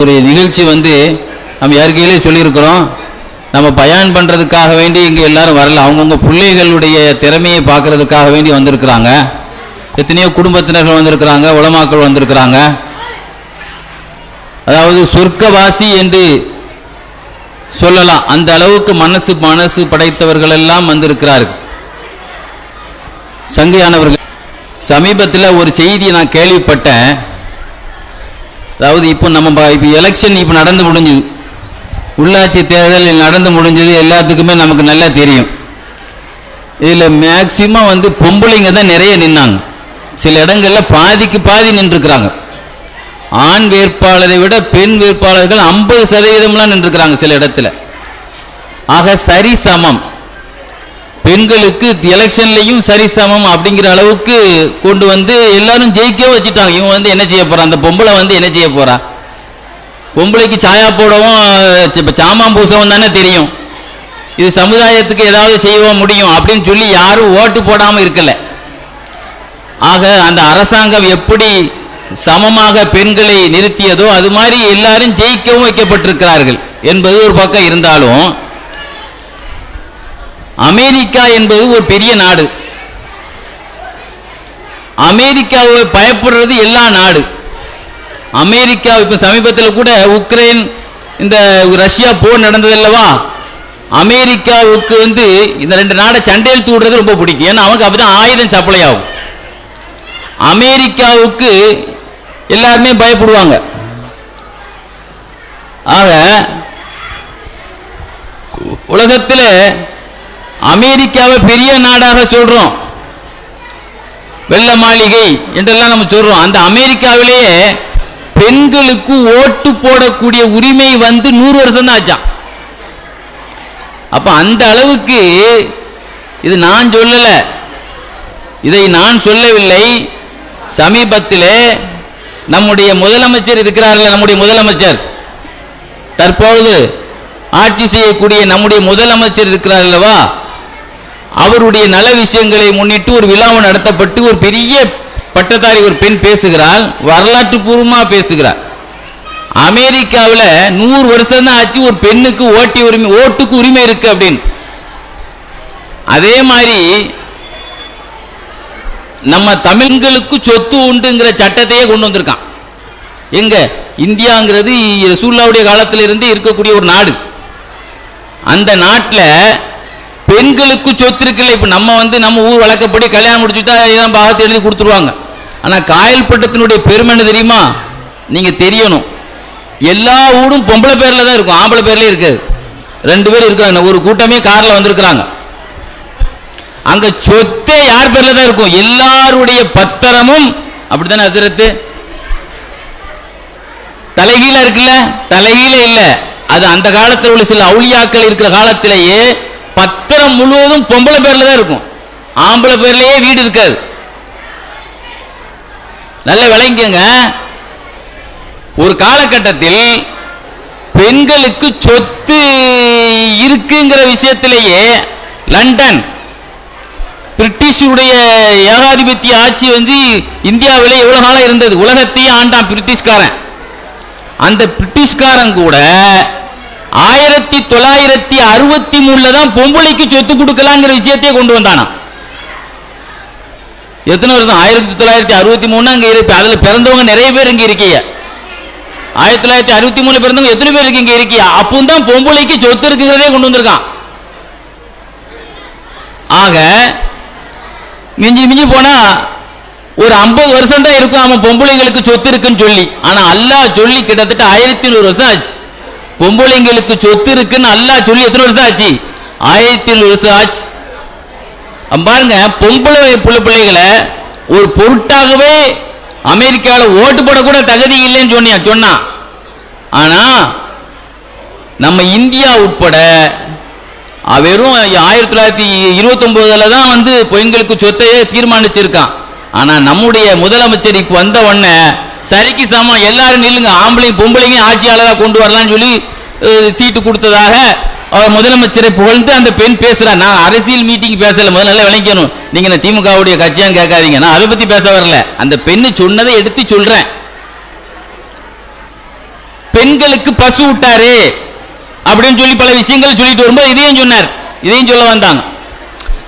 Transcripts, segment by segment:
ஒரு நிகழ்ச்சி நம்ம யாருக்கையிலே சொல்லியிருக்கிறோம். நம்ம பயான் பண்ணுறதுக்காக வேண்டி இங்கே எல்லாரும் வரல. அவங்கவுங்க பிள்ளைகளுடைய திறமையை பார்க்கறதுக்காக வேண்டி வந்திருக்கிறாங்க. எத்தனையோ குடும்பத்தினர்கள் வந்திருக்கிறாங்க, உலமாக்கள் வந்திருக்கிறாங்க. அதாவது சொர்க்கவாசி என்று சொல்லலாம், அந்த அளவுக்கு மனசு படைத்தவர்கள் எல்லாம் வந்திருக்கிறார்கள். சங்கையானவர்கள், சமீபத்தில் ஒரு செய்தியை நான் கேள்விப்பட்டேன். அதாவது இப்போ எலெக்ஷன் இப்போ நடந்து முடிஞ்சுது, உள்ளாட்சி தேர்தல் நடந்து முடிஞ்சது, எல்லாத்துக்குமே நமக்கு நல்லா தெரியும். இதில் மேக்சிமம் பொம்பளைங்க தான் நிறைய நின்னாங்க. சில இடங்களில் பாதிக்கு பாதி நின்றுருக்கிறாங்க. ஆண் வேட்பாளரை விட பெண் வேட்பாளர்கள் 50% நின்றுருக்கிறாங்க சில இடத்துல. ஆக சரி சமம், பெண்களுக்கு எலெக்ஷன்லையும் சரி சமம் அப்படிங்கிற அளவுக்கு கொண்டு எல்லாரும் ஜெயிக்க வச்சுட்டாங்க. இவங்க என்ன செய்ய போறா, அந்த பொம்பளை என்ன செய்ய போறா? பொம்பளைக்கு சாயா போடவும் சாமான் பூசவும் தானே தெரியும். இது சமுதாயத்துக்கு ஏதாவது செய்ய முடியும் அப்படின்னு சொல்லி யாரும் ஓட்டு போடாம இருக்கல. ஆக அந்த அரசாங்கம் எப்படி சமமாக பெண்களை நிறுத்தியதோ அது மாதிரி எல்லாரும் ஜெயிக்கவும் வைக்கப்பட்டிருக்கிறார்கள் என்பது ஒரு பக்கம் இருந்தாலும், அமெரிக்கா என்பது ஒரு பெரிய நாடு. அமெரிக்காவை பயப்படுறது எல்லா நாடு. அமெரிக்கா இப்ப சமீபத்தில் கூட உக்ரைன் இந்த ரஷ்யா போர் நடந்தது அல்லவா, அமெரிக்காவுக்கு இந்த ரெண்டு நாடை சண்டையில் தூடுறது ரொம்ப பிடிக்கும். ஏன்னா அவங்க அப்பதான் ஆயுதம் சப்ளை ஆகும். அமெரிக்காவுக்கு எல்லாருமே பயப்படுவாங்க. ஆக உலகத்தில் அமெரிக்காவை பெரிய நாடாக சொல்றோம், வெள்ள மாளிகை என்றெல்லாம் நம்ம சொல்றோம். அந்த அமெரிக்காவிலேயே பெண்களுக்கு ஓட்டு போடக்கூடிய உரிமை 100 வருஷம் தான் ஆச்சான். அப்ப அந்த அளவுக்கு இது நான் சொல்லல, இதை நான் சொல்லவில்லை. சமீபத்திலே நம்முடைய முதலமைச்சர் இருக்கிறார்கள், நம்முடைய முதலமைச்சர் தற்பொழுது ஆட்சி செய்யக்கூடிய நம்முடைய முதலமைச்சர் இருக்கிறார் அல்லவா, அவருடைய நல விஷயங்களை முன்னிட்டு ஒரு விழாவு நடத்தப்பட்டு ஒரு பெரிய பட்டதாரி ஒரு பெண் பேசுகிறாள், வரலாற்று பூர்வமாக பேசுகிறார். அமெரிக்காவில் 100 வருஷம் தான் ஆச்சு ஒரு பெண்ணுக்கு ஓட்டுக்கு உரிமை இருக்கு அப்படின்னு. அதே மாதிரி நம்ம தமிழ்களுக்கு சொத்து உண்டுங்கிற சட்டத்தையே கொண்டு வந்திருக்கான். எங்க இந்தியாங்கிறது ரசூலுல்லாஹ்வுடைய காலத்தில் இருந்து இருக்கக்கூடிய ஒரு நாடு. அந்த நாட்டில் பெண்களுக்கு சொத்து இருக்குல்ல. இப்ப நம்ம ஊர் வழக்கப்படி கல்யாணம் முடிச்சுட்டா ஏன் பாகத்தை எழுதி கொடுத்துருவாங்க. ஆனா காயல்பட்டத்தினுடைய பெருமை என்ன தெரியுமா? நீங்க தெரியணும், எல்லா ஊரும் பொம்பளை பேர்ல தான் இருக்கும், ஆம்பளை பேர்ல இருக்காது. 2 பேர் இருக்காங்க. ஒரு கூட்டமே கார்ல வந்திருக்கிறாங்க. அங்க சொத்தே யார் பேர்ல தான் இருக்கும்? எல்லாருடைய பத்திரமும் அப்படித்தானே ஹசரத்து? தலைகீழ இருக்குல்ல? தலைகீழ இல்ல, அது அந்த காலத்தில் உள்ள சில அவுளியாக்கள் இருக்கிற காலத்திலேயே பத்திரம் முழுவதும் பொம்பளை பேர்ல தான் இருக்கும், ஆம்பளை பேர்லயே வீடு இருக்காது. நல்ல விளங்கிக்கங்க. ஒரு காலகட்டத்தில் பெண்களுக்கு சொத்து இருக்குங்கிற விஷயத்திலேயே லண்டன் பிரிட்டிஷுடைய ஏகாதிபத்திய ஆட்சி இந்தியாவிலே எவ்வளவு காலம் இருந்தது, உலகத்தையே ஆண்டான் பிரிட்டிஷ்காரன். அந்த பிரிட்டிஷ்காரன் கூட 1963 தான் பொம்பளைக்கு சொத்து கொடுக்கலாங்கிற விஷயத்தையே கொண்டு வந்தானா. எத்தனை வருஷம்? 1963 அங்க இருக்கு. அதுல பிறந்தவங்க நிறைய பேர் இங்க இருக்கீங்க. 1963 பிறந்தவங்க எத்தனை பேர் இங்க இருக்கீங்க? அப்பதான் பொம்பளைக்கு சொத்து இருக்குங்கிறதே கொண்டு வந்திருக்கான். ஆக மிஞ்சி போனா ஒரு 50 வருஷம் தான் இருக்கும் அவன் பொம்பளைங்களுக்கு சொத்து இருக்குன்னு சொல்லி. ஆனா அல்லாஹ் சொல்லி கிட்டத்தட்ட 1100 வருஷம் ஆச்சு. பொம்பளைங்களுக்கு சொத்து இருக்குன்னு அல்லாஹ் சொல்லி எத்தனை வருஷம் ஆச்சு? 1100 வருஷம் ஆச்சு. பாருங்க, பொம்பளை பிள்ளைகளை ஒரு பொருட்டாகவே அமெரிக்காவில் ஓட்டு போட கூட தகுதி இல்லைன்னு சொன்னா. ஆனா நம்ம இந்தியா உட்பட வெறும் 1929 தான் பெண்களுக்கு சொத்தையே தீர்மானிச்சிருக்கான். ஆனா நம்முடைய முதலமைச்சருக்கு வந்த உடனே சரிக்கு சமம் எல்லாரும் நில்லுங்க, ஆம்பளையும் பொம்பளையும் ஆட்சியாளராக கொண்டு வரலாம்னு சொல்லி சீட்டு கொடுத்ததாக அவர் முதலமைச்சரை புகழ்ந்து அந்த பெண் பேசுறார். நான் அரசியல் மீட்டிங் பேசல, முதல்ல விளங்கணும். நீங்க திமுகவுடைய கட்சியான்னு கேட்காதீங்க, நான் அதை பத்தி பேச வரல. அந்த பெண்ணு சொன்னதை எடுத்து சொல்றேன். பெண்களுக்கு பசு விட்டாரு அப்படின்னு சொல்லி பல விஷயங்கள் சொல்லிட்டு வரும்போது இதையும் சொன்னார். இதையும் சொல்ல வந்தாங்க.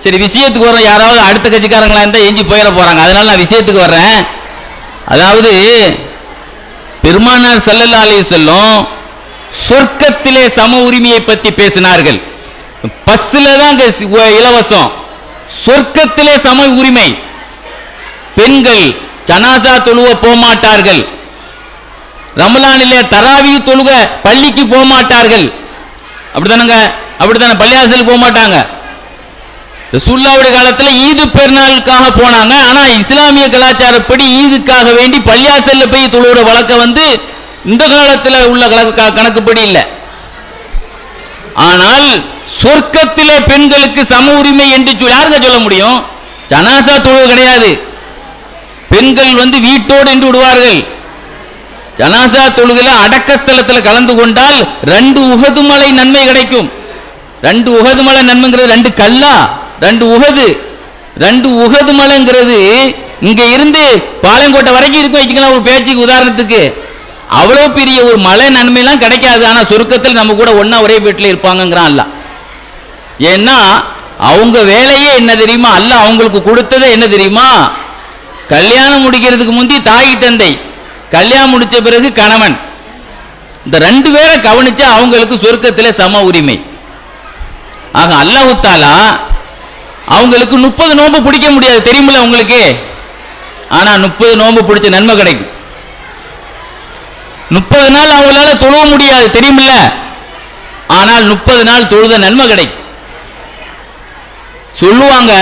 சரி, விஷயத்துக்கு வர்றோம். யாராவது அடுத்த கட்சிக்காரங்களா இருந்தால் எஞ்சி போயிட போறாங்க. அதனால நான் விஷயத்துக்கு வர்றேன். அதாவது பெருமானார் ஸல்லல்லாஹு அலைஹி வஸல்லம் சொர்க்கத்திலே சம உரிமையை பற்றி பேசினார்கள். பஸ்ல தான் இலவசம், சொர்க்கத்திலே சம உரிமை. பெண்கள் ஜனாசா தொழுவ போமாட்டார்கள், ரமலானிலே தராவி தொழுக பள்ளிக்கு போமாட்டார்கள். அப்படித்தானங்க? அப்படித்தானே, பள்ளியாசலுக்கு போக மாட்டாங்க. ரசூலுல்லாஹ்வுடைய காலத்தில் ஈது பெருநாளுக்காக போனாங்க. ஆனா இஸ்லாமிய கலாச்சாரப்படி ஈதுக்காக வேண்டி பள்ளியாசல்ல போய் தொழுகிற வழக்கம் இந்த காலத்தில் உள்ள கணக்குப்படி இல்லை. ஆனால் சொர்க்கத்திலே பெண்களுக்கு சம உரிமை என்று யாருங்க சொல்ல முடியும்? ஜனாசா தொழுகை கிடையாது. பெண்கள் வீட்டோடு என்று விடுவார்கள். ஜனாசா தொழுகையில அடக்கஸ்தலத்தில் கலந்து கொண்டால் 2 உஹது மலை நன்மை கிடைக்கும். 2 உஹது மலை நன்மைங்கிறது 2 கல்லா, 2 உஹது. 2 உஹது மலைங்கிறது இங்க இருந்து பாலங்கோட்டை வரைக்கும் இருக்கும் வச்சுக்கலாம், ஒரு பேச்சுக்கு உதாரணத்துக்கு. அவ்வளவு பெரிய ஒரு மலை நன்மைலாம் கிடைக்காது. ஆனா சொர்க்கத்தில் நம்ம கூட ஒன்னா ஒரே வீட்டில் இருப்பாங்கிறான் அல்லாஹ். ஏன்னா அவங்க வேலையே என்ன தெரியுமா? அல்லாஹ் அவங்களுக்கு கொடுத்ததே என்ன தெரியுமா? கல்யாணம் முடிக்கிறதுக்கு முந்தி தாய் தந்தை, கல்யாணம் முடிச்ச பிறகு கணவன். இந்த 2 பேரை கவனிச்சா அவங்களுக்கு சொர்க்கத்தில் சம உரிமை. ஆக அல்லாஹ் தஆலா அவங்களுக்கு 30 நோன்பு பிடிக்க முடியாது, தெரியுமில்ல உங்களுக்கு. ஆனா 30 நோன்பு பிடிச்ச நன்மை கிடைக்கும். 30 நாள் அவங்களால தொழுவ முடியாது, தெரியுமில்ல. ஆனால் 30 நாள் தொழுத நன்மை கிடைக்கும். சொல்லுவாங்க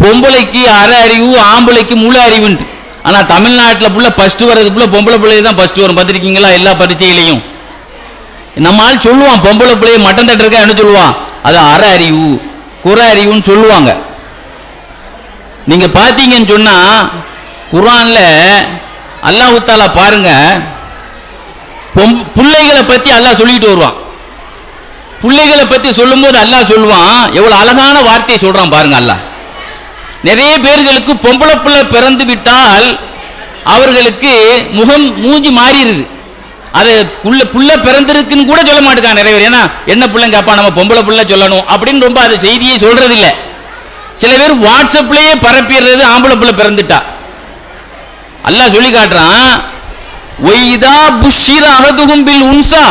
பொம்பளைக்கு அரை அறிவு, ஆம்பளைக்கு முழு அறிவுன்ட்டு. ஆனா தமிழ்நாட்டில் புள்ள ஃபர்ஸ்ட் வர்றதுக்குள்ள பொம்பளை பிள்ளைய தான் ஃபர்ஸ்ட் வரும். பார்த்திருக்கீங்களா? எல்லா பரீட்சையிலையும் நம்மால் சொல்லுவான், பொம்பளை பிள்ளைய மட்டம் தட்டுறக்க என்ன சொல்லுவான்? அது அரை அறிவு, குறை அறிவுன்னு சொல்லுவாங்க. நீங்க பார்த்தீங்கன்னு சொன்னா குர்ஆன்ல அல்லாஹ் தஆலா பாருங்க, பிள்ளைகளை பத்தி அல்லாஹ் சொல்லிட்டு வருவான். பிள்ளைகளை பத்தி சொல்லும்போது அல்லாஹ் சொல்லுவான், எவ்வளவு அழகான வார்த்தையை சொல்றான் பாருங்க அல்லாஹ். நிறைய பேர்களுக்கு பொம்பளை பிள்ளை பிறந்து விட்டால் அவர்களுக்கு மூஞ்சி மாறிடுது. அது புள்ள பிறந்திருக்குன்னு கூட சொல்ல மாட்டேங்கான் நிறைய பேர். ஏன்னா என்ன பிள்ளைங்க கேப்பா, நம்ம பொம்பளை பிள்ளை சொல்லணும் அப்படின்னு ரொம்ப அது செய்தியை சொல்றது இல்லை. சில பேர் வாட்ஸ்அப்லயே பரப்பிடுறது ஆம்பளை பிள்ளை பிறந்துட்டா. அல்லாஹ் சொல்லி காட்டுறான், ஒய்தா புஷிர அஹதுஹும் பில் உன்சா,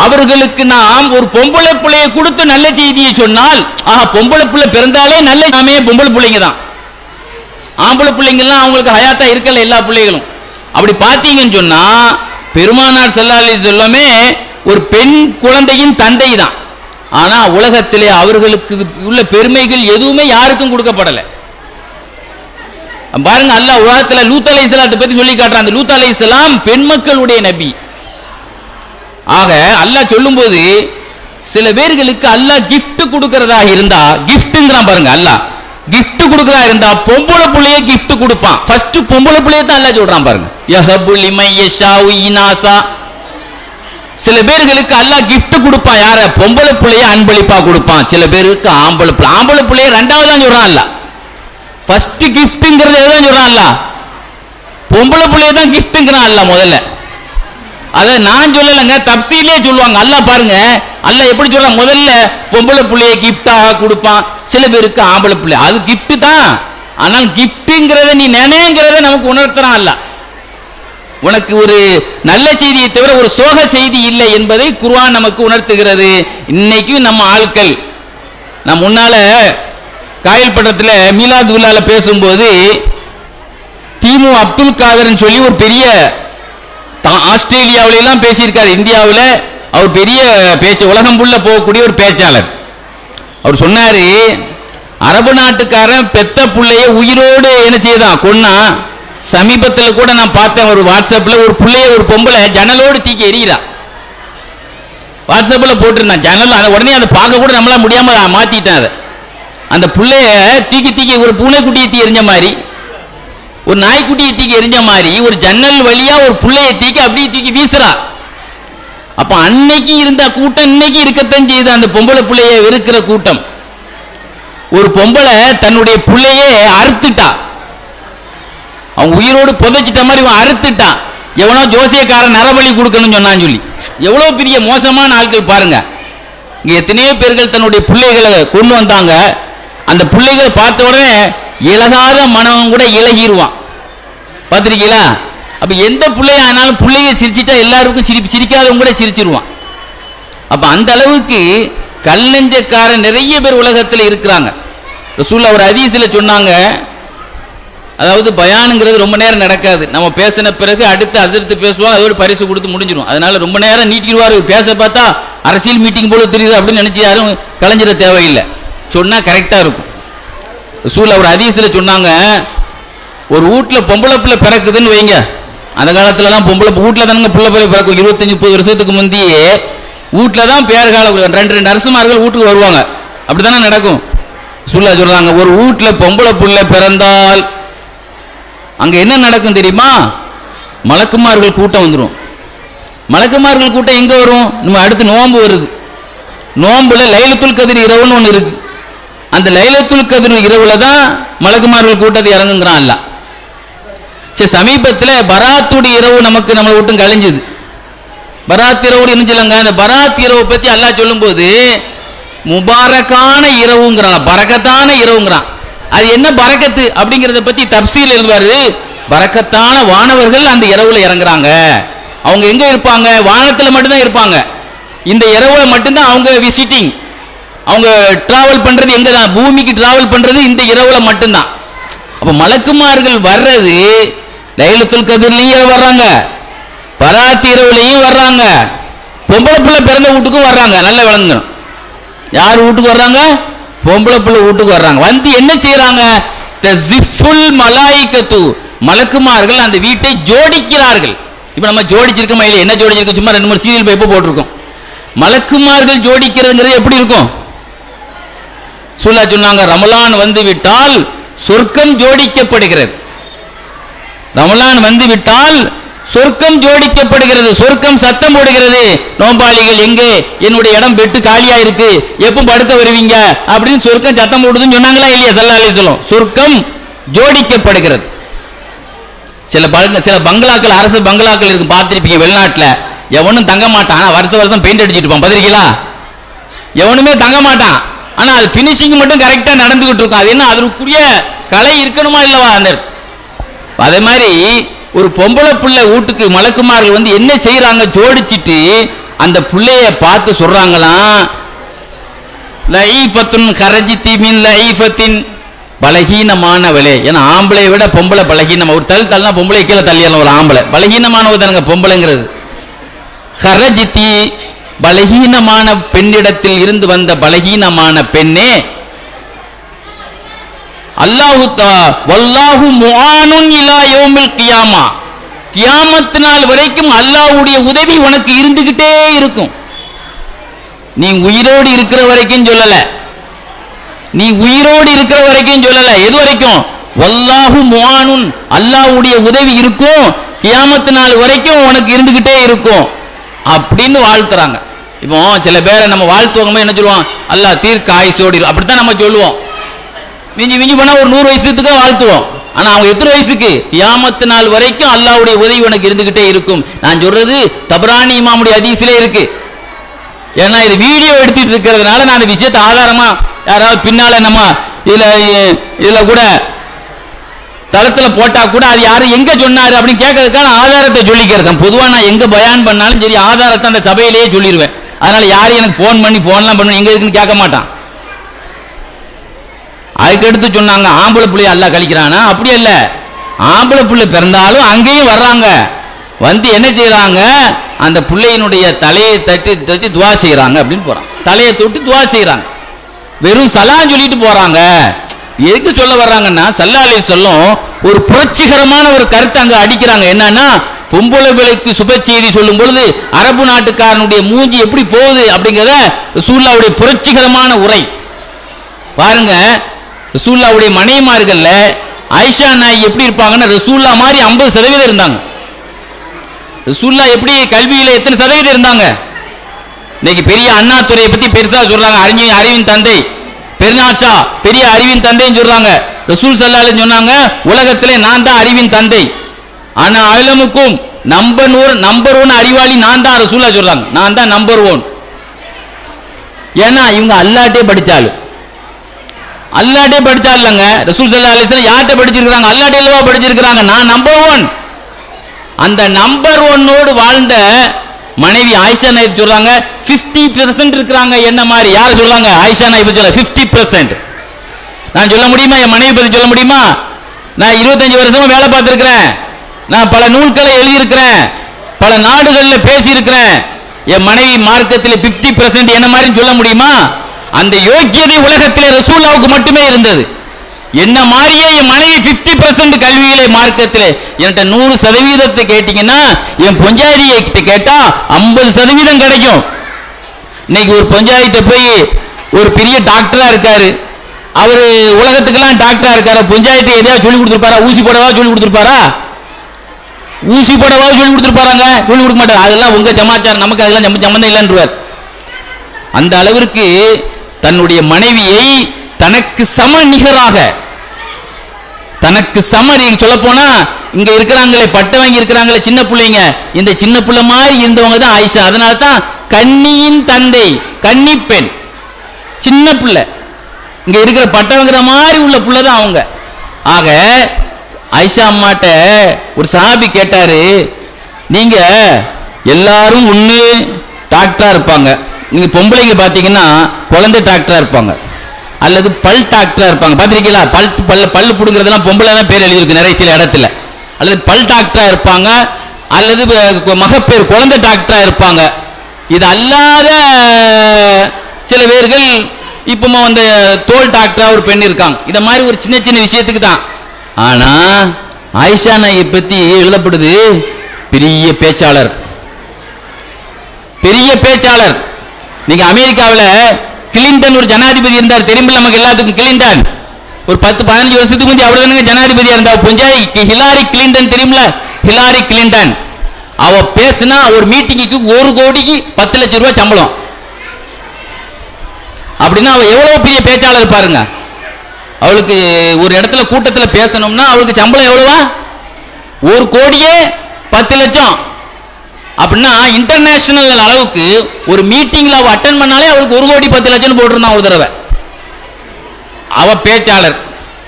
அவர்களுக்கு நாம் ஒரு பொம்பளை பிள்ளையை கொடுத்து நல்ல செய்தியை சொன்னால், பொம்பளை பிள்ளை பிறந்தாலே நல்ல, நாமே பொம்பளை பிள்ளைங்க தான். ஆம்பளை பிள்ளைங்கள்லாம் அவங்களுக்கு ஹயாத்தா இருக்கல எல்லா பிள்ளைகளும். அப்படி பார்த்தீங்கன்னு சொன்னா பெருமானார் ஸல்லல்லாஹு அலைஹி வஸல்லமே ஒரு பெண் குழந்தையின் தந்தை தான். ஆனா உலகத்திலே அவர்களுக்கு உள்ள பெருமைகள் எதுவுமே யாருக்கும் கொடுக்கப்படலை. பாருங்க, அல்லாஹ் உலகத்துல லூத் அலைஹிஸ்ஸலாத்தை பத்தி சொல்லி காட்டுறான். அந்த லூத் அலைஹிஸ்ஸலாம் பெண் மக்களுடைய நபி. ஆக அல்லாஹ் சொல்லும்போது சில பேர்களுக்கு அல்லாஹ் கிஃப்ட் கொடுக்கிறதா இருந்தா, கிஃப்ட்ங்கறான் பாருங்க, அல்லாஹ் கிஃப்ட் கொடுக்கிறதா இருந்தா பொம்பளை புள்ளைய கிஃப்ட் கொடுப்பான். ஃபர்ஸ்ட் பொம்பளை புள்ளைய தான் அல்லாஹ் சொல்றான் பாருங்க, யஹபு லிமன் யஷாஉ இனாசா. சில பேர்களுக்கு அல்லாஹ் கிஃப்ட் கொடுப்பான். யார? பொம்பளை புள்ளைய அன்பளிப்பா கொடுப்பான். சில பேருக்கு ஆம்பளை புள்ளைய ரெண்டாவது தான் சொல்றான் அல்லாஹ். ஃபர்ஸ்ட் கிஃப்ட்ங்கிறது எதான் சொல்றான் அல்லாஹ்? பொம்பளை புள்ளைய தான் கிஃப்ட்ங்கறான் அல்லாஹ் முதல்ல. அத நான் சொல்லலங்க, தப்சீலே சொல்லுவாங்க. அல்லாஹ் பாருங்க, அல்லாஹ் எப்படி சொல்றான்? முதல்ல பொம்பளை புள்ளைய கிஃப்டாக கொடுப்பான், சில பேருக்கு ஆம்பளை புள்ளை. அது கிஃப்ட் தான். ஆனால் கிஃப்ட்ங்கிறத நீ நினைங்கிறத நமக்கு உணர்த்துறான் அல்லாஹ். உனக்கு ஒரு நல்ல செய்தியை தவிர ஒரு சோக செய்தி இல்லை என்பதை குர்ஆன் நமக்கு உணர்த்துகிறது. இன்னைக்கு நம்ம ஆட்கள், நான் முன்னால காயல் பட்டத்தில் மீலாது விழால பேசும்போது திமு அப்துல் காதர்னு சொல்லி ஒரு பெரிய ஆஸ்திரேலியாவில எல்லாம் பேசியிருக்காரு. இந்தியாவில் அவர் பெரிய பேச்சு, உலகம் புள்ள போகக்கூடிய ஒரு பேச்சாளர். அவர் சொன்னாரு, அரபு நாட்டுக்காரன் பெத்த புள்ளைய உயிரோடு என்ன செய்தான், கொன்னா. சமீபத்தில் கூட நான் பார்த்தேன் ஒரு வாட்ஸ்அப்ல, ஒரு புள்ளைய ஒரு பொம்பளை ஜன்னலோடு தூக்கி எறிகிறா. வாட்ஸ்அப்ல போட்டிருந்தான் ஜன்னல். உடனே அதை பார்க்க கூட நம்மளால முடியாம மாத்திட்டேன். அதை அந்த புள்ளைய தூக்கி ஒரு பூனைக்குட்டியை தூக்கி எரிஞ்ச மாதிரி, ஒரு நாய்க்குட்டியை தூக்கி எரிஞ்ச மாதிரி ஒரு ஜன்னல் வழியா ஒரு புள்ளையை தூக்கி அப்படியே தூக்கி வீசுறா. அப்ப அன்னைக்கு இருந்த கூட்டம் இன்னைக்கு இருக்கத்தான் செய்யுது. அந்த பொம்பளை புள்ளைய வெறுக்கிற கூட்டம். ஒரு பொம்பளை தன்னுடைய புள்ளையே அறுத்துட்டா, அவன் உயிரோடு புதைச்சிட்ட மாதிரி அறுத்துட்டான். எவனோ ஜோசியக்காரன் நரபலி கொடுக்கணும்னு சொன்னான்னு சொல்லி. எவ்வளவு பெரிய மோசமான ஆட்கள் பாருங்க. இங்க எத்தனையோ பேர்கள் தன்னுடைய பிள்ளைகளை கொண்டு வந்தாங்க. அந்த பிள்ளைகளை பார்த்த உடனே இலகாத மனவன் கூட இலகிடுவான். பார்த்துருக்கீங்களா? அப்ப எந்த பிள்ளைய ஆனாலும் பிள்ளைய சிரிச்சிட்டா எல்லாருக்கும் சிரிக்காதவங்க கூட சிரிச்சிருவான். அப்ப அந்த அளவுக்கு கல்லஞ்சக்காரன் நிறைய பேர் உலகத்தில் இருக்கிறாங்க. ரசூலுல்லாஹ் ஒரு ஹதீஸ்ல சொன்னாங்க, அதாவது பயானுங்கிறது ரொம்ப நேரம் நடக்காது. நம்ம பேசின பிறகு அடுத்து ஹஜ்ரத் பேசுவாங்க, அதோட பரிசு கொடுத்து முடிஞ்சிடும். அதனால ரொம்ப நேரம் நீட்டிடுவார். பேச பார்த்தா அரசியல் மீட்டிங் போல தெரியுது அப்படின்னு நினைச்சு யாரும் கலைஞ்சிட தேவையில்லை. சொன்னா கரெக்டா இருக்கும். ரசூலுல்லாஹ் ஒரு ஹதீஸ்ல சொன்னாங்க, ஒரு வீட்டில் பொம்பளை பிள்ளை பிறக்குதுன்னு வைங்க. அந்த காலத்துலலாம் பொம்பளை வீட்டில் தானுங்க பிள்ளை பிறக்கும். 25-30 வருஷத்துக்கு முந்தையே வீட்டில் தான் பேர்கால 2 அரசுமார்கள் வீட்டுக்கு வருவாங்க. அப்படித்தானே நடக்கும். ரசூலுல்லாஹ் சொல்றாங்க, ஒரு வீட்டில் பொம்பளை பிள்ளை பிறந்தால் அங்க என்ன நடக்கும் தெரியுமா? மலக்குமார்கள் கூட்டம் வந்துடும். மலக்குமார்கள் கூட்டம் எங்க வரும்? நம்ம அடுத்து நோன்பு வருது. நோன்புல லைலத்துல் கத்ர் இரவுன்னு ஒன்று இருக்கு. அந்த லைலத்துல் கத்ர் இரவுல தான் மலக்குமார்கள் கூட்டத்தை இறங்குங்கிறான் அல்லாஹ். சரி, சமீபத்தில் பராத்துடைய இரவு நம்மளை விட்டு கழிஞ்சது. பராத் இரவு என்ன சொல்லுங்க? அந்த பராத் இரவை பத்தி அல்லாஹ் சொல்லும் போது முபாரக்கான இரவுங்கிறான், பரக்கத்தான இரவுங்கிறான். அது என்ன பரக்கத்து அப்படிங்கிறத பத்தி தப்சீல் எழுதுவாரு. பரக்கத்தான வானவர்கள் அந்த இரவுல இறங்குறாங்க. அவங்க எங்க இருப்பாங்க? வானத்துல மட்டும்தான் இருப்பாங்க. இந்த இரவுல மட்டும்தான் அவங்க விசிட்டிங், அவங்க டிராவல் பண்றது எங்க தான்? பூமிக்கு டிராவல் பண்றது இந்த இரவுல மட்டும்தான். அப்ப மலக்குமார்கள் வர்றது லைலத்துல் கத்ர்லயும் வர்றாங்க, பராத் இரவுலையும் வர்றாங்க, பொம்பளை பிள்ளை பிறந்த வீட்டுக்கும் வர்றாங்க. நல்ல விளங்கணும். யார் வீட்டுக்கு வர்றாங்க? பொம்பளை பிள்ளை வீட்டுக்கு வர்றாங்க. வந்து என்ன செய்யறாங்க? தஸிஃபுல் மலாயிகத்து, மலக்குமார்கள் அந்த வீட்டை ஜோடிக்கிறார்கள். இப்ப நம்ம ஜோடிச்சிருக்கோமா இல்லையா? என்ன ஜோடிச்சிருக்கோம்? சும்மா 2-3 சீரியல் எப்போ போட்டிருக்கோம். மலக்குமார்கள் ஜோடிக்கிறதுங்கிறது எப்படி இருக்கும்? சொன்னாங்க, ரமலான் வந்து விட்டால் சொர்க்கம் ஜோடிக்கப்படுகிறது. ரமலான் வந்து விட்டால் சொர்க்கம் ஜோடிக்கப்படுகிறது. சொர்க்கம் சத்தம் போடுகிறது, நோம்பாளிகள் எங்கே? என்னுடைய இடம் பெட்டு காலியா இருக்கு, எப்போ படுக்க வருவீங்க அப்படின்னு சொர்க்கம் சத்தம் போடுதுன்னு சொன்னாங்களா இல்லையா? ஸல்லல்லாஹு அலைஹி வஸல்லம். சொர்க்கம் ஜோடிக்கப்படுகிறது. சில பங்களாக்கள், அரசு பங்களாக்கள் இருக்கு, பார்த்திருப்பீங்க. வெளிநாட்டுல எவனும் தங்க மாட்டான், வருஷம் பெயிண்ட் அடிச்சிட்டு இருப்பான். பார்த்திருக்கீங்களா? எவனுமே தங்க மாட்டான். ஆனா அது பினிஷிங் மட்டும் கரெக்டா நடந்துகிட்டு இருக்கும். அது என்ன? அதற்குரிய கலை இருக்கணுமா இல்லவா? அந்த அதே மாதிரி ஒரு பொம்பளை பிள்ளை வீட்டுக்கு மலக்குமார்கள் வந்து என்ன செய்யறாங்க? ஜோடிச்சிட்டு அந்த பிள்ளைய பார்த்து சொல்றாங்களாம், லஈஃபத்துன் கரஜிதி மின் லஈஃபத்தின், பலகீனமானவளே. ஏன்னா ஆம்பளை விட பொம்பளை பலகீனம். ஒரு தள்ளினா பொம்பளை கீழே தள்ளிடலாம். ஒரு ஆம்பளை பலகீனமானவ தானுங்க பொம்பளைங்கிறது. கரஜிதி, பலகீனமான பெண்ணிடத்தில் இருந்து வந்த பலகீனமான பெண்ணே, அல்லாஹு வல்லாஹு முஆனுன் இலா யௌமில் கியாமா, கியாமத் நாள் வரைக்கும் அல்லாஹ்வுடைய உதவி உனக்கு இருந்துகிட்டே இருக்கும். நீ உயிரோடு இருக்கிற வரைக்கும் சொல்லல, நீ உயிரோடு இருக்கிற வரைக்கும் சொல்லல. எது வரைக்கும்? வல்லாஹு முஆனுன், அல்லாஹ்வுடைய உதவி இருக்கும், கியாமத் நாள் வரைக்கும் உனக்கு இருந்துகிட்டே இருக்கும் அப்படின்னு வாழ்த்துறாங்க. இப்போ சில பேரை நம்ம வாழ்த்துவாங்க, என்ன சொல்லுவோம்? அல்லாஹ் தீர்க்க ஆயுசோடு, அப்படித்தான் நம்ம சொல்லுவோம். மிஞ்சி போனா ஒரு 100 வயசுக்கு வாழ்த்துவோம். ஆனா அவங்க எத்தனை வயசுக்கு? கியாமத் நாள் வரைக்கும் அல்லாஹ்வுடைய உதவி உனக்கு இருந்துகிட்டே இருக்கும். நான் சொல்றது தபரானி இமாமுடைய ஹதீஸிலே இருக்கு. ஏன்னா இது வீடியோ எடுத்துட்டு இருக்கிறதுனால நான் இந்த விஷயத்தை ஆதாரமா யாராவது பின்னால நம்ம இதுல கூட தளத்துல போட்டா கூட அது யாரு எங்க சொன்னாரு அப்படின்னு கேட்கறதுக்கான ஆதாரத்தை சொல்லிக்கிறேன். பொதுவா நான் எங்க பயான் பண்ணாலும் சரி ஆதாரத்தை அந்த சபையிலேயே சொல்லிடுவேன். அதனால யாரும் எனக்கு போன் பண்ணி போன்லாம் பண்ணணும் எங்க இருக்குன்னு கேட்க மாட்டான். அதுக்கு எடுத்து சொன்னாங்க, ஆம்பளை பிள்ளைய அல்லாஹ் கழிக்கிறானா? அப்படி இல்ல, ஆம்பளை பிள்ளை பிறந்தாலும் அங்கேயும் வர்றாங்க. வந்து என்ன செய்யறாங்க? அந்த பிள்ளையினுடைய தலையை தட்டி துவா செய்யறாங்க அப்படின்னு போறாங்க. தலையை தொட்டு துவா செய்யறாங்க. வெறும் சலாம் சொல்லிட்டு போறாங்க. எதுக்கு சொல்ல வர்றாங்கன்னா, ஸல்லல்லாஹு அலைஹி வஸல்லம் ஒரு புரட்சிகரமான ஒரு கருத்தை அங்க அடிக்கிறாங்க. என்னன்னா, பொம்பளை பிள்ளைக்கு சுப செய்தி சொல்லும் பொழுது அரபு நாட்டுக்காரனுடைய மூஞ்சி எப்படி போகுது அப்படிங்கிறத ரசூலுல்லாஹ்வுடைய புரட்சிகரமான உரை பாருங்க. ரசூலுல்லாஹ்வுடைய மனைவிமார்கள்ல ஆயிஷா நாயகி எப்படி இருப்பாங்கன்னா, ரசூலுல்லாஹ் மாதிரி 50% இருந்தாங்க. ரசூலுல்லாஹ் எப்படி கல்வியில எத்தனை சதவீதம் இருந்தாங்க? இன்னைக்கு பெரிய அண்ணாதுரையை பத்தி பெருசா சொல்றாங்க, அறிவின் தந்தை பெருநாச்சா பெரிய அறிவின் தந்தைன்னு சொல்றாங்க. ரசூல் ஸல்லல்லாஹு அலைஹி சொன்னாங்க, உலகத்திலே நான் தான் அறிவின் தந்தை. ஆனா அலமுக்கும் நம்பர் ஒன் அறிவாளி நான் தான் ரசூலுல்லாஹ் சொல்றாங்க. நான் தான் நம்பர் ஒன். ஏன்னா இவங்க அல்லாஹ்ட்டே படிச்சாலும் இல்லைங்க. ரசூல் ஸல்லல்லாஹு அலைஹி வஸல்லம் யார்கிட்ட படிச்சிருக்காங்க? அல்லாஹ்ட்டே அல்லவா படிச்சிருக்காங்க. நான் நம்பர் ஒன். அந்த நம்பர் ஒன்னோடு வாழ்ந்த மனைவி ஆயிஷா நாயகி சொல்றாங்க 50% இருக்கிறாங்க என்ன மாதிரி. யார் சொல்றாங்க? ஆயிஷா நாயகி சொல்ல 50%. நான் சொல்ல முடியுமா? என் மனைவி பத்தி சொல்ல முடியுமா? நான் 25 வருஷமா வேலை பார்த்திருக்கிறேன். நான் பல நூல்களை எழுதியிருக்கிறேன், பல நாடுகளில் பேசியிருக்கிறேன். என் மனைவி மார்க்கத்தில் 50% என்ன மாதிரி சொல்ல முடியுமா? அந்த யோக்கியதை உலகத்திலே ரசூலுல்லாஹ்வுக்கு மட்டுமே இருந்தது. என்ன மாதிரியே என் மனைவி 50% கல்வியிலே மார்க்கத்திலே. என்கிட்ட 100% கேட்டீங்கன்னா என் பொஞ்சாதியை கேட்டா 50% கிடைக்கும். இன்னைக்கு ஒரு பொஞ்சாதிட்ட போய் ஒரு பெரிய டாக்டரா இருக்காரு, அவரு உலகத்துக்கெல்லாம் டாக்டரா இருக்காரு, பொஞ்சாதிட்ட எதையாவது சொல்லி கொடுத்துருப்பாரா? ஊசி போடவா சொல்லி கொடுத்துருப்பாரா? ஊசி போடவா சொல்லி கொடுத்துருப்பாராங்க? சொல்லி கொடுக்க மாட்டார். அதெல்லாம் உங்க சமாச்சாரம், நமக்கு அதெல்லாம் சம்பந்தம் இல்லைன்றார். அந்த அளவிற்கு தன்னுடைய மனைவியை தனக்கு சம நிகராக, தனக்கு சம சொல்ல போனா இங்க இருக்கிறாங்களே பட்ட வாங்கி இருக்கிறாங்களே சின்ன பிள்ளைங்க, இந்த சின்ன பிள்ளை மாதிரி இருந்தவங்க தான் ஆயிஷா. அதனால தான் கன்னியின் தந்தை, கன்னி பெண், சின்ன பிள்ளை, இங்க இருக்கிற பட்ட வாங்குற மாதிரி உள்ள பிள்ளை தான் அவங்க. ஆக ஆயிஷா அம்மாட்ட ஒரு சஹாபி கேட்டாரு, நீங்க எல்லாரும் ஒண்ணு டாக்டரா இருப்பாங்க, நீங்க பொம்பளைங்க பாத்தீங்கன்னா குழந்தை டாக்டரா இருப்பாங்க அல்லது பல் டாக்டரா இருப்பாங்க. பாத்திருக்கீங்களா? பல்லு புடுங்கிறதெல்லாம் பொம்பளை தான் பேர் எழுதியிருக்கு நிறைய சில இடத்துல. அல்லது பல் டாக்டரா இருப்பாங்க அல்லது மகப்பேறு குழந்தை டாக்டரா இருப்பாங்க. இது அல்லாத சில பேர்கள் இப்போ வந்து தோல் டாக்டரா ஒரு பெண் இருக்காங்க. இத மாதிரி ஒரு சின்ன சின்ன விஷயத்துக்கு தான். ஆனா ஆயிஷா நாயை பத்தி எழுதப்படுது பெரிய பேச்சாளர், பெரிய பேச்சாளர். நீங்க அமெரிக்காவில் கிளின்டன் ஒரு ஜனாதிபதி இருந்தார், தெரியுமில்ல நமக்கு எல்லாத்துக்கும். கிளின்டன் ஒரு 10-15 வருஷத்துக்கு முந்தைய அவர் தானே ஜனாதிபதியா இருந்தா. பொஞ்சாதி ஹிலாரி கிளின்டன் தெரியுமில்ல? ஹிலாரி கிளின்டன் அவ பேசினா ஒரு மீட்டிங்க்கு 1 கோடிக்கு 10 லட்சம் ரூபாய் சம்பளம். அப்படின்னா அவ எவ்வளவு பெரிய பேச்சாளர் பாருங்க. அவளுக்கு ஒரு இடத்துல கூட்டத்தில் பேசணும்னா அவளுக்கு சம்பளம் எவ்வளவா? 1 கோடியே 10 லட்சம். அப்படின்னா இன்டர்நேஷனல் அளவுக்கு ஒரு மீட்டிங்ல அவ அட்டென்ட் பண்ணாலே அவளுக்கு 1 கோடி 10 லட்சம் போட்டிருந்தான் ஒரு தடவை. அவ பேச்சாளர்.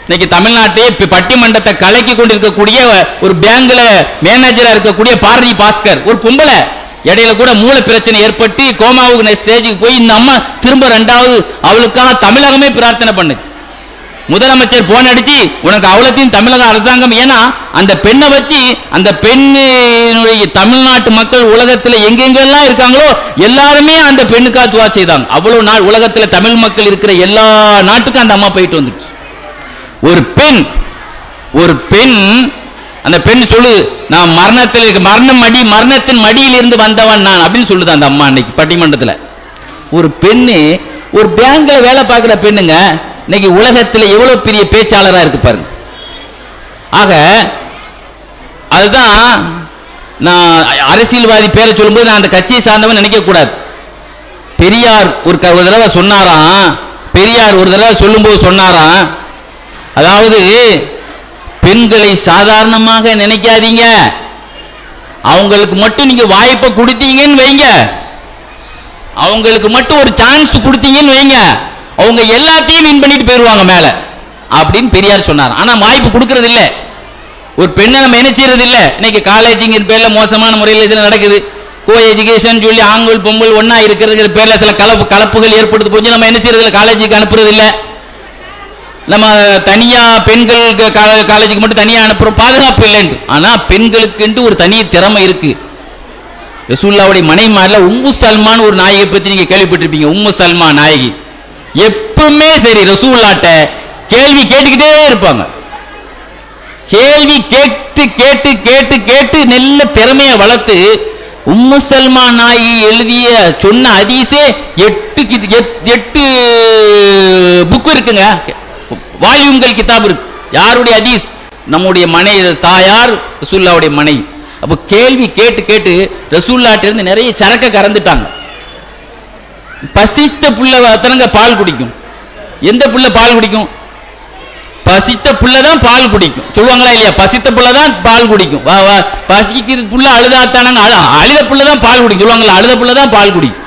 இன்னைக்கு நாட்டிலே பட்டிமன்றத்தை கலக்கி கொண்டிருக்கக்கூடிய ஒரு பேங்க்ல மேனேஜரா இருக்கக்கூடிய பாரதி பாஸ்கர் ஒரு பொம்பளை. இடையில கூட மூல பிரச்சனை ஏற்பட்டு கோமாவுக்கு ஸ்டேஜுக்கு போய் இந்த அம்மா திரும்ப 2வது அவளுக்காக தமிழகமே பிரார்த்தனை பண்ணு. முதலமைச்சர் போன் அடிச்சு உனக்கு அவ்வளத்தையும் தமிழக அரசாங்கம், ஏன்னா அந்த பெண்ணை வச்சு அந்த பெண்ணுடைய தமிழ்நாட்டு மக்கள் உலகத்தில் எங்கெங்கெல்லாம் இருக்காங்களோ எல்லாருமே அந்த பெண்ணுக்காக துவா செய்தாங்க. அவ்வளவு நாள் உலகத்தில் தமிழ் மக்கள் இருக்கிற எல்லா நாட்டுக்கும் அந்த அம்மா போயிட்டு வந்துச்சு. ஒரு பெண் அந்த பெண் சொல்லு, நான் மரணத்தின் மடியில் இருந்து வந்தவன் நான் அப்படின்னு சொல்லுது அந்த அம்மா அன்னைக்கு பட்டிமன்றத்தில். ஒரு பெண்ணு ஒரு பேங்க்ல வேலை பார்க்கிற பெண்ணுங்க இன்னைக்கு உலகத்தில் எவ்வளவு பெரிய பேச்சாளரா இருக்கு பாருங்க. ஆக அதுதான் நான் அரசியல்வாதி பேரை சொல்லும்போது நான் அந்த கட்சியை சார்ந்தவன் நினைக்க கூடாது. பெரியார் ஒரு தடவை சொன்னாராம், பெரியார் ஒரு தடவை சொல்லும்போது சொன்னாராம், அதாவது பெண்களை சாதாரணமாக நினைக்காதீங்க, அவங்களுக்கு மட்டும் நீங்க வாய்ப்பை கொடுத்தீங்கன்னு வைங்க, அவங்களுக்கு மட்டும் ஒரு சான்ஸ் கொடுத்தீங்கன்னு வைங்க, அவங்க எல்லாத்தையும் வின் பண்ணிட்டு போயிருவாங்க மேல அப்படின்னு பெரியார் சொன்னார். ஆனா வாய்ப்பு கொடுக்கறது இல்ல, ஒரு பெண்ணை நம்ம என்ன செய்யறது இல்ல. இன்னைக்கு காலேஜிங்கிற பேர்ல மோசமான முறையில் இதுல நடக்குது. கோ எஜுகேஷன் சொல்லி ஆண்கள் பொங்கல் ஒன்னா இருக்கிறது பேர்ல சில கலப்புகள் ஏற்படுத்த போச்சு. நம்ம என்ன செய்யறது இல்லை, காலேஜுக்கு அனுப்புறது இல்லை. நம்ம தனியா பெண்கள் காலேஜுக்கு மட்டும் தனியா அனுப்புறோம், பாதுகாப்பு இல்லைன்னு. ஆனா பெண்களுக்கு ஒரு தனி திறமை இருக்கு. ரசூலுல்லாஹ்வுடைய மனைவிமார்ல உம்மு சல்மான் ஒரு நாயகை பத்தி நீங்க கேள்விப்பட்டிருப்பீங்க. உம்மு சல்மா நாயகி எப்பவுமே சரி ரசூலுல்லாஹ்ட்ட கேள்வி கேட்டுக்கிட்டே இருப்பாங்க. கேள்வி கேட்டு கேட்டு கேட்டு கேட்டு நல்ல திறமையை வளர்த்து உம்மு சல்மா நாயகி எழுதிய சொன்ன ஹதீஸே 8 புக் இருக்குங்க, வால்யூம்கள் கிதாப் இருக்கு. யாருடைய ஹதீஸ்? நம்முடைய மனைவி தாயார் ரசூலுல்லாஹ்வுடைய மனைவி. அப்போ கேள்வி கேட்டு கேட்டு ரசூலுல்லாஹ்ட்ட இருந்து நிறைய சரக்க கறந்துட்டாங்க. பசித்த புள்ள அத்தனங்க பால் குடிக்கும். எந்த புள்ள பால் குடிக்கும்? பசித்த புள்ளதான் பால் குடிக்கும் சொல்லுவாங்களா இல்லையா? பசித்த புள்ளதான் பால் குடிக்கும். பசிக்கிற புள்ள அழுதாத்தானாங்க, அழுத புள்ளதான் பால் குடிக்கும் சொல்லுவாங்களா? அழுத புள்ளதான் பால் குடிக்கும்.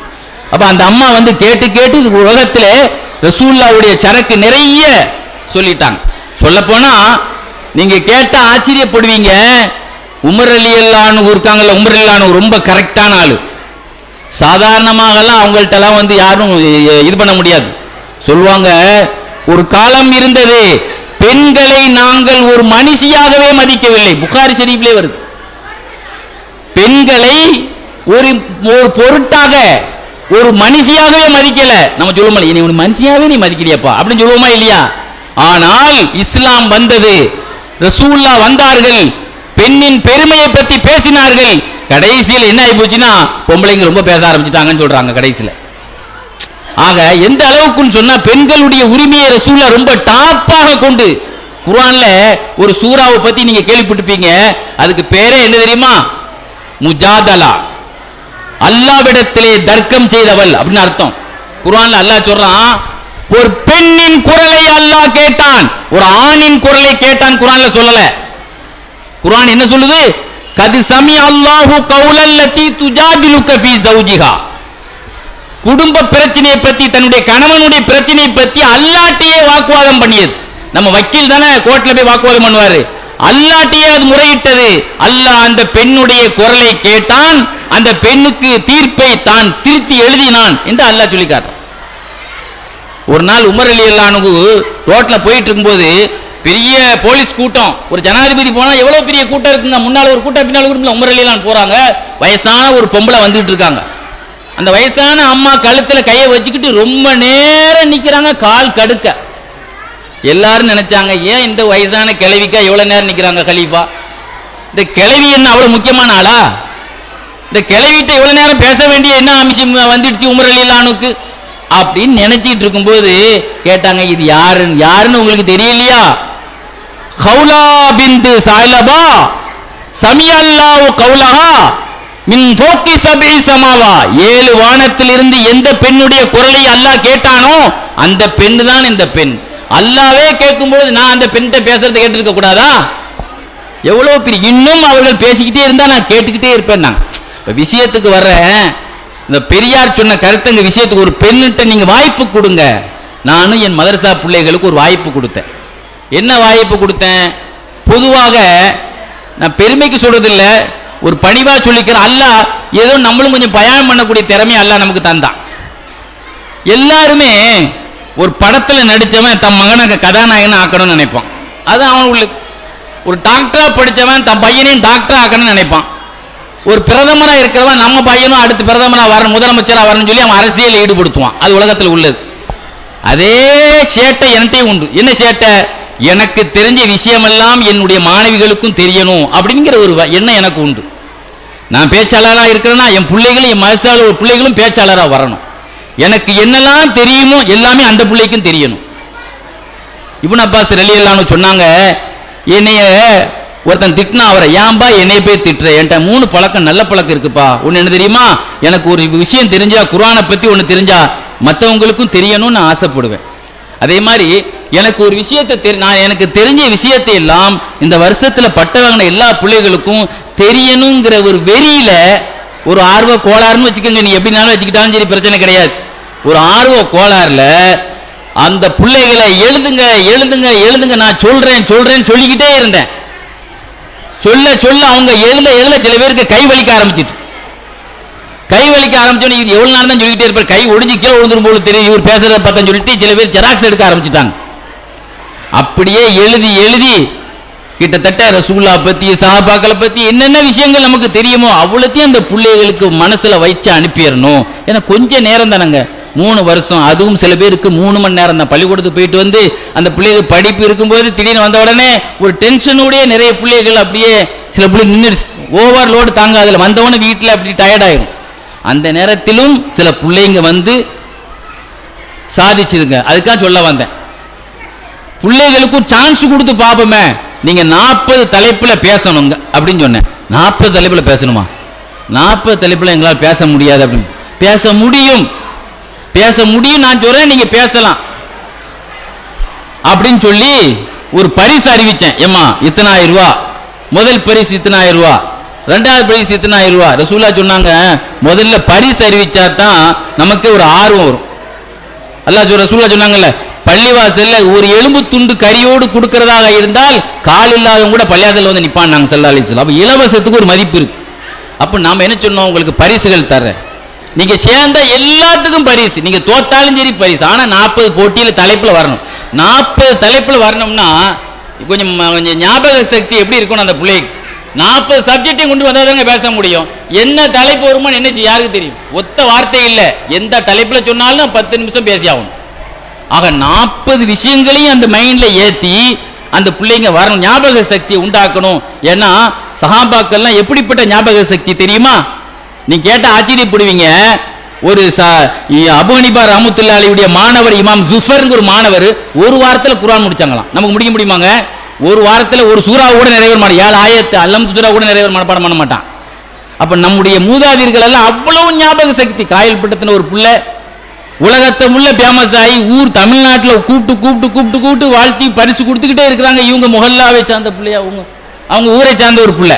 அப்ப அந்த அம்மா வந்து கேட்டு கேட்டு உலகத்திலே ரசூலுல்லாஹ்வுடைய சரக்கு நிறைய சொல்லிட்டாங்க. சொல்ல போனா நீங்க கேட்டா ஆச்சரியப்படுவீங்க. உமர் ரலியல்லாஹு அன்ஹு இருக்காங்கல்ல, உமர் ரலியல்லாஹு அன்ஹு ரொம்ப கரெக்டான ஆளு. சாதாரணமாகலாம் அவங்கள்ட்ட எல்லாம் வந்து யாரும் இது பண்ண முடியாது. சொல்லுவாங்க, ஒரு காலம் இருந்தது பெண்களை நாங்கள் ஒரு மனுஷியாகவே மதிக்கவில்லை. புகாரி ஷரீஃபிலே வருது. பெண்களை ஒரு பொருட்டாக ஒரு மனுஷியாகவே மதிக்கல. நம்ம சொல்லுவோம், நீ ஒரு மனுஷியாவே நீ மதிக்கலையப்பா அப்படின்னு சொல்லுவோமா இல்லையா? ஆனால் இஸ்லாம் வந்தது, ரசூலுல்லாஹ் வந்தார்கள், பெண்ணின் பெருமையை பற்றி பேசினார்கள். கடைசியில் என்ன ஆகி போச்சுன்னா பொம்பளைங்க ரொம்ப பேச ஆரம்பிச்சுட்டாங்கன்னு சொல்றாங்க கடைசியில். ஆக எந்த அளவுக்குன்னு சொன்னா பெண்களுடைய உரிமையை ரசூலுல்லாஹ் ரொம்ப டாப்பாக கொண்டு குர்ஆன்ல ஒரு சூராவை பத்தி நீங்க கேள்விப்பட்டிருப்பீங்க. அதுக்கு பேரே என்ன தெரியுமா? முஜாதலா. அல்லாஹ்விடத்திலே தர்க்கம் செய்தவள் அப்படின்னு அர்த்தம். குர்ஆன்ல அல்லாஹ் சொல்றான், ஒரு பெண்ணின் குரலை அல்லாஹ் கேட்டான், ஒரு ஆணின் குரலை கேட்டான். குர்ஆன்ல சொல்லல. குர்ஆன் என்ன சொல்லுது? கது சமி அல்லாஹு கௌலல்லதி துஜாதிலுக ஃபீ ஜௌஜிஹா. குடும்ப பிரச்சனையை பத்தி, தன்னுடைய கணவனுடைய பிரச்சனையை பத்தி அல்லாஹ்ட்டே வாக்குவாதம் பண்ணியது. நம்ம வக்கீல் தானே கோர்ட்ல போய் வாக்குவாதம் பண்ணுவாரு. அல்லாஹ்ட்டே அது முறையிட்டது. அல்லாஹ் அந்த பெண்ணுடைய குரலை கேட்டான், அந்த பெண்ணுக்கு தீர்ப்பை தான் திருத்தி எழுதினான் என்று அல்லாஹ் சொல்லி காட்டுறான். ஒரு நாள் உமர் ரலியல்லாஹு அன்ஹு ரோட்ல போயிட்டு இருக்கும்போது பெரிய போலீஸ் கூட்டம், ஒரு ஜனாதிபதி போனா எவ்வளவு பெரிய கூட்டம் இருக்குங்க, முன்னால ஒரு கூட்டம் பின்னால ஒரு உமர் ரலியல்லாஹு அன்ஹு போறாங்க. வயசான ஒரு பொம்பளை வந்துட்டு இருக்காங்க. அந்த வயசான அம்மா கழுத்துல கையை வச்சுக்கிட்டு ரொம்ப நேரம் நிக்கிறாங்க, கால் கடுக்க. எல்லாரும் நினைச்சாங்க, ஏன் இந்த வயசான கிழவிக்கா எவ்வளவு நேரம் நிக்கிறாங்க கலீஃபா? இந்த கிழவி என்ன அவ்வளவு முக்கியமான ஆளா? இந்த கிழவிட்ட எவ்வளவு நேரம் பேச வேண்டிய என்ன அம்சம் வந்துடுச்சு உமர் ரலியல்லாஹு அன்ஹுக்கு அப்படின்னு நினைச்சிட்டு இருக்கும்போது கேட்டாங்க, இது யாருன்னு உங்களுக்கு தெரியலையா? ஹவுலா பின்த் சாயிலபா சமியல்லாஹு கௌலஹா மின் ஃபோக்கி சபி சமாவா. 7 வானத்திலிருந்து எந்த பெண்ணுடைய குரலை அல்லாஹ் கேட்டானோ அந்த பெண் தான் இந்த பெண். அல்லாஹ்வே கேட்கும்போது நான் அந்த பெண்கிட்ட பேசுறதை கேட்டிருக்க கூடாதா? எவ்வளவு பெரிய, இன்னும் அவர்கள் பேசிக்கிட்டே இருந்தா நான் கேட்டுக்கிட்டே இருப்பேன். நான் விஷயத்துக்கு வர்றேன். இந்த பெரியார் சொன்ன கருத்துங்க விஷயத்துக்கு ஒரு பெண்ணிட்ட நீங்க வாய்ப்பு கொடுங்க. நானும் என் மதரசா பிள்ளைகளுக்கு ஒரு வாய்ப்பு கொடுத்தேன். என்ன வாய்ப்பு கொடுத்தேன்? பொதுவாக நான் பெருமைக்கு சொல்றது இல்லை, ஒரு பணிவா சொல்லிக்கிறேன். அல்லாஹ் ஏதோ நம்மளும் கொஞ்சம் பயணம் பண்ணக்கூடிய திறமையை அல்லாஹ் நமக்கு தந்தான். எல்லாருமே ஒரு படத்துல நடிச்சவன் தன் மகனை கதாநாயகன் ஆக்கணும்னு நினைப்பான். அது அவன் ஒரு டாக்டரா படிச்சவன் தன் பையனையும் டாக்டரா ஆக்கணும்னு நினைப்பான். ஒரு பிரதமரா இருக்கிறவன் நம்ம பையனும் அடுத்து பிரதமரா வரணும், முதலமைச்சரா வரணும்னு சொல்லி அவன் அரசியலில் ஈடுபடுத்துவான். அது உலகத்தில் உள்ளது. அதே சேட்டை என்கிட்டயும் உண்டு. என்ன சேட்டை? எனக்கு தெரிஞ்ச விஷயமெல்லாம் என்னுடைய மாணவிகளுக்கும் தெரியணும் அப்படிங்கிற ஒரு எண்ணம் எனக்கு உண்டு. நான் பேச்சாளராக இருக்கிறேன்னா என் பிள்ளைகளும், என் மனசால ஒரு பிள்ளைகளும் பேச்சாளராக வரணும். எனக்கு என்னெல்லாம் தெரியுமோ எல்லாமே அந்த பிள்ளைக்கும் தெரியணும். இப்னு அப்பாஸ் ரலியல்லாஹு அன்ஹு சொன்னாங்க, என்னைய ஒருத்தன் திட்டினா அவரை, ஏன்பா என்னைய போய் திட்டுற? என்கிட்ட 3 பழக்கம், நல்ல பழக்கம் இருக்குப்பா. ஒன்று என்ன தெரியுமா? எனக்கு ஒரு விஷயம் தெரிஞ்சா, குர்ஆனை பத்தி ஒன்று தெரிஞ்சா மற்றவங்களுக்கும் தெரியணும்னு நான் ஆசைப்படுவேன். அதே மாதிரி எனக்கு ஒரு விஷயத்தை நான் எனக்கு தெரிஞ்ச விஷயத்தை எல்லாம் இந்த வருஷத்துல பட்டவங்க எல்லா பிள்ளைகளுக்கும் தெரியணுங்கிற ஒரு வெறியில, ஒரு ஆர்வ கோளாறுன்னு வச்சுக்கோங்க, நீ எப்படினாலும் வச்சுக்கிட்டாலும் சரி பிரச்சனை கிடையாது. ஒரு ஆர்வ கோளாறுல அந்த பிள்ளைகளை எழுதுங்க எழுதுங்க எழுதுங்க நான் சொல்றேன் சொல்றேன்னு சொல்லிக்கிட்டே இருந்தேன். சொல்ல சொல்ல அவங்க எழுத எழுத சில பேருக்கு கை வலிக்க ஆரம்பிச்சிட்டு, கை வலிக்க ஆரம்பிச்சோன்னு இது எவ்வளவு நேரம் தான் சொல்லிக்கிட்டே இருப்பார், கை ஒடிஞ்சு கீழே விழுந்துரும் போல தெரியும் இவர் பேசுறத பார்த்தா சொல்லிட்டு சில பேர் ஜெராக்ஸ் எடுக்க ஆரம்பிச்சுட்டாங்க. அப்படியே எழுதி எழுதி கிட்டத்தட்ட ரசூலுல்லாஹ் பத்தி, சஹாபாக்களை பத்தி என்னென்ன விஷயங்கள் நமக்கு தெரியுமோ அவ்வளோத்தையும் அந்த பிள்ளைகளுக்கு மனசுல வச்சு அனுப்பிடணும். ஏன்னா கொஞ்ச நேரம் தானங்க, 3 வருஷம், அதுவும் சில பேருக்கு 3 மணி நேரம் தான். பள்ளிக்கூடத்துக்கு போயிட்டு வந்து அந்த பிள்ளைகள் படிப்பு இருக்கும்போது திடீர்னு வந்த உடனே ஒரு டென்ஷனோடய நிறைய பிள்ளைகள் அப்படியே சில பிள்ளை நின்றுடுச்சு, ஓவர் லோடு தாங்காதுல வந்தவொடனே வீட்டில் அப்படி டயர்டாயிரும். அந்த நேரத்திலும் சில பிள்ளைங்க வந்து சாதிச்சுதுங்க. அதுக்காக சொல்ல வந்தேன், பிள்ளைகளுக்கும் சான்ஸ் கொடுத்து பார்ப்போமே. நீங்க 40 தலைப்புல பேசணுங்க அப்படின்னு சொன்னேன். 40 தலைப்புல பேசணுமா? 40 தலைப்புல எங்களால் பேச முடியாது அப்படின்னு. பேச முடியும், பேச முடியும், நான் சொல்றேன், நீங்க பேசலாம் அப்படின்னு சொல்லி ஒரு பரிசு அறிவிச்சேன், ஏமா இத்தனை ஆயிரம் ரூபா, முதல் பரிசு இத்தனை ஆயிரம் ரூபா, ரெண்டாவது பரிசு இத்தனை ஆயிரம் ரூபா. ரசூலா சொன்னாங்க, முதல்ல பரிசு அறிவிச்சா தான் நமக்கு ஒரு ஆர்வம் வரும். அல்லாஹ் ரசூலா சொன்னாங்கல்ல, பள்ளிவாசல்ல ஒரு எலும்பு துண்டு கறியோடு கொடுக்கறதாக இருந்தால் கால் இல்லாதவங்க கூட பள்ளியாசல்ல வந்து நிப்பான் நாங்க ஸல்லல்லாஹு அலைஹி வஸல்லம். அப்ப இலவசத்துக்கு ஒரு மதிப்பு இருக்கு. அப்ப நாம என்ன சொன்னோம், உங்களுக்கு பரிசுகள் தர்றேன், நீங்க சேர்ந்தா எல்லாத்துக்கும் பரிசு, நீங்க தோத்தாலும் சரி பரிசு. ஆனா 40 போட்டியில தலைப்புல வரணும். 40 தலைப்புல வரணும்னா கொஞ்சம் ஞாபக சக்தி எப்படி இருக்கணும் அந்த பிள்ளைக்கு. 40 சப்ஜெக்டையும் கொண்டு வந்தாதாங்க பேச முடியும். என்ன தலைப்பு வருமோ என்ன யாருக்கு தெரியும், ஒத்த வார்த்தை இல்லை. எந்த தலைப்புல சொன்னாலும் 10 நிமிஷம் பேசி ஆகணும். ஆக 40 விஷயங்களையும் அந்த மைண்ட்ல ஏத்தி அந்த பிள்ளைங்க வரணும், ஞாபக சக்தியை உண்டாக்கணும். ஏன்னா சஹாபாக்கள்லாம் எப்படிப்பட்ட ஞாபக சக்தி தெரியுமா? நீ கேட்ட ஆச்சரியப்படுவீங்க. ஒரு அபூ ஹனீஃபா ரஹ்மத்துல்லாஹி அலைஹியுடைய மாணவர் இமாம் ஜுஃபர்ங்கிற ஒரு மாணவர் ஒரு வாரத்தில் குர்ஆன் முடிச்சாங்களாம். நமக்கு முடிக்க முடியுமாங்க? ஒரு வாரத்தில் ஒரு சூறா கூட நிறைவேற மாட்டான், 7 ஆயத்து அல்லம் சூறா கூட நிறைவேற மனப்பாடம் பண்ண மாட்டான். அப்ப நம்முடைய மூதாதையர்கள் எல்லாம் அவ்வளவு ஞாபக சக்தி. காயல்பட்டத்தின ஒரு புள்ள உலகத்தை முள்ள ஃபேமஸ் ஆகி ஊர் தமிழ்நாட்டில் கூப்பிட்டு கூப்பிட்டு கூப்பிட்டு கூப்பிட்டு வாழ்த்தி பரிசு கொடுத்துக்கிட்டே இருக்கிறாங்க. இவங்க முஹல்லாவை சார்ந்த பிள்ளையா, அவங்க ஊரை சார்ந்த ஒரு பிள்ளை,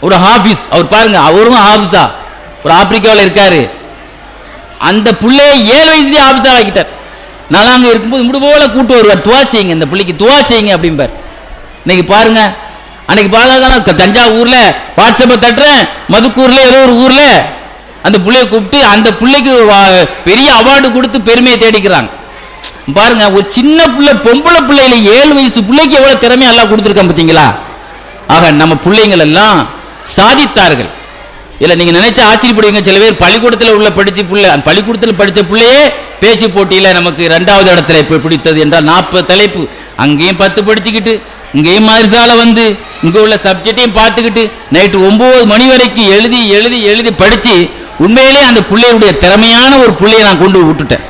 ஒரு ஹாஃபிஸ். அவர் பாருங்க, அவரும் ஹாஃபிஸா ஒரு ஆப்பிரிக்காவில் இருக்காரு. அந்த பிள்ளையை 7 வயசுலேயே ஹாஃபிஸா ஆக்கிட்டார். நான் அங்கே இருக்கும்போது முடி போல கூட்டு வருவார், துவா செய்யுங்க இந்த பிள்ளைக்கு, துவா செய்யுங்க அப்படிம்பார். இன்னைக்கு பாருங்க, அன்னைக்கு பார்க்க தஞ்சாவூர்ல வாட்ஸ்அப்பை தட்டுறேன், மதுக்கூர்ல ஏதோ ஒரு ஊர்ல அந்த பிள்ளைய கூப்பிட்டு அந்த பிள்ளைக்கு பெரிய அவார்டு கொடுத்து பெருமையை தேடிக்கிறாங்க. பாருங்க, ஒரு சின்ன பிள்ளை, பொம்பளை பிள்ளையில 7 வயசு பிள்ளைக்கு எவ்வளவு திறமையா எல்லாம் கொடுத்துருக்கான் பார்த்தீங்களா? ஆக நம்ம பிள்ளைங்கள் எல்லாம் சாதித்தார்கள். இல்ல நீங்க நினைச்ச ஆச்சரியப்படுவீங்க. சில பேர் பள்ளிக்கூடத்தில் உள்ள படிச்ச பிள்ளை, பள்ளிக்கூடத்தில் படித்த பிள்ளையே பேச்சு போட்டியில நமக்கு 2வது இடத்துல இப்ப பிடித்தது என்றால் 40 தலைப்பு, அங்கேயும் 10 படிச்சுக்கிட்டு இங்கேயும் மதரசால வந்து இங்க உள்ள சப்ஜெக்டையும் பார்த்துக்கிட்டு நைட்டு 9 மணி வரைக்கும் எழுதி எழுதி எழுதி படிச்சு உண்மையிலே அந்த பிள்ளையுடைய திறமையான ஒரு பிள்ளையை நான் கொண்டு விட்டுட்டேன்.